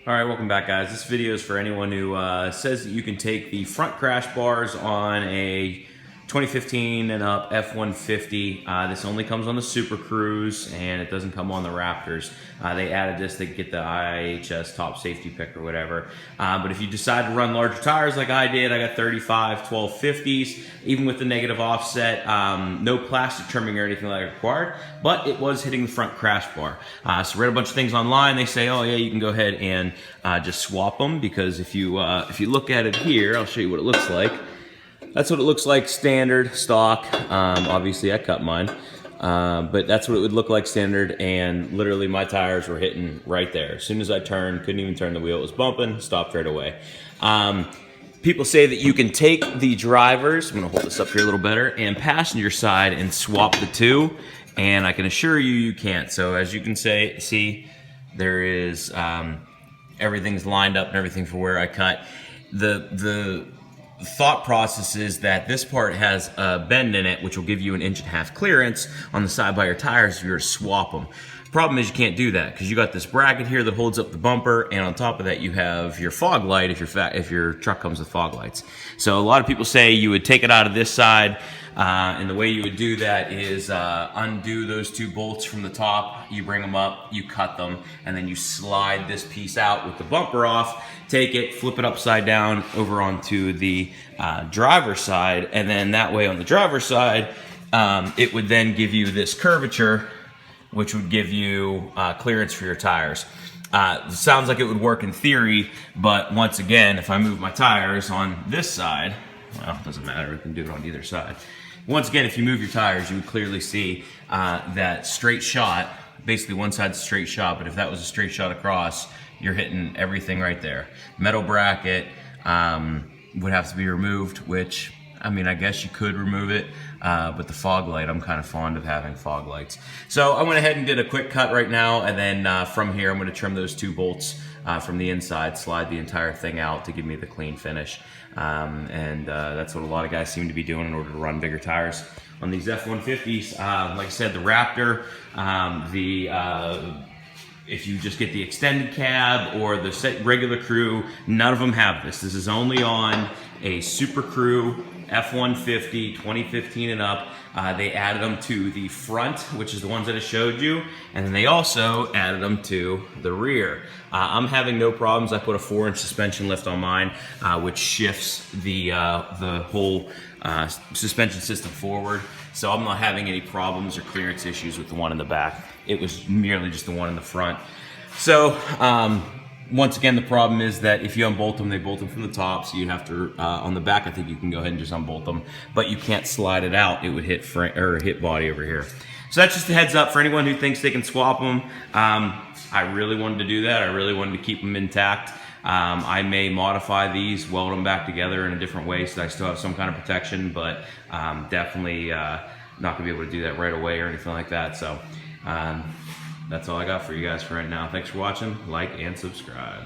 All right, welcome back, guys. This video is for anyone who says that you can take the front crash bars on a 2015 and up F150. This only comes on the Super Cruise, and it doesn't come on the Raptors. They added this to get the IIHS top safety pick or whatever. But if you decide to run larger tires like I did, I got 35 1250s, even with the negative offset, no plastic trimming or anything like that required, but it was hitting the front crash bar. So read a bunch of things online. They say, oh yeah, you can go ahead and just swap them, because if you look at it here, I'll show you what it looks like. That's what it looks like standard, stock. Obviously I cut mine, but that's what it would look like standard, and literally my tires were hitting right there. As soon as I turned, couldn't even turn the wheel, it was bumping, stopped right away. People say that you can take the drivers, I'm gonna hold this up here a little better, and passenger side and swap the two, and I can assure you, you can't. So as you can see, there is, everything's lined up and everything for where I cut. The thought process is that this part has a bend in it, which will give you 1.5 inch clearance on the side by your tires if you were to swap them. Problem is you can't do that, because you got this bracket here that holds up the bumper, and on top of that you have your fog light if your truck comes with fog lights. So a lot of people say you would take it out of this side, and the way you would do that is undo those two bolts from the top, you bring them up, you cut them, and then you slide this piece out with the bumper off, take it, flip it upside down over onto the driver's side, and then that way on the driver's side, it would then give you this curvature, which would give you clearance for your tires. Sounds like it would work in theory, but once again, if I move my tires on this side, well, it doesn't matter, we can do it on either side. Once again, if you move your tires, you would clearly see that straight shot, basically one side's a straight shot, but if that was a straight shot across, you're hitting everything right there. Metal bracket would have to be removed, which, I mean, I guess you could remove it, but the fog light, I'm kind of fond of having fog lights. So I went ahead and did a quick cut right now, and then from here I'm going to trim those two bolts from the inside, slide the entire thing out to give me the clean finish. That's what a lot of guys seem to be doing in order to run bigger tires on these F150s. Like I said, the Raptor, if you just get the extended cab or the regular crew, none of them have this. This is only on a Super Crew F150 2015 and up. They added them to the front, which is the ones that I showed you, and then they also added them to the rear. I'm having no problems. I put a 4-inch suspension lift on mine, which shifts the whole suspension system forward, so I'm not having any problems or clearance issues with the one in the back. It was merely just the one in the front. So once again, the problem is that if you unbolt them, they bolt them from the top, so you'd have to, on the back, I think you can go ahead and just unbolt them, but you can't slide it out. It would hit hit body over here. So that's just a heads up for anyone who thinks they can swap them. I really wanted to do that. I really wanted to keep them intact. I may modify these, weld them back together in a different way so that I still have some kind of protection, but definitely not gonna be able to do that right away or anything like that. So that's all I got for you guys for right now. Thanks for watching. Like and subscribe.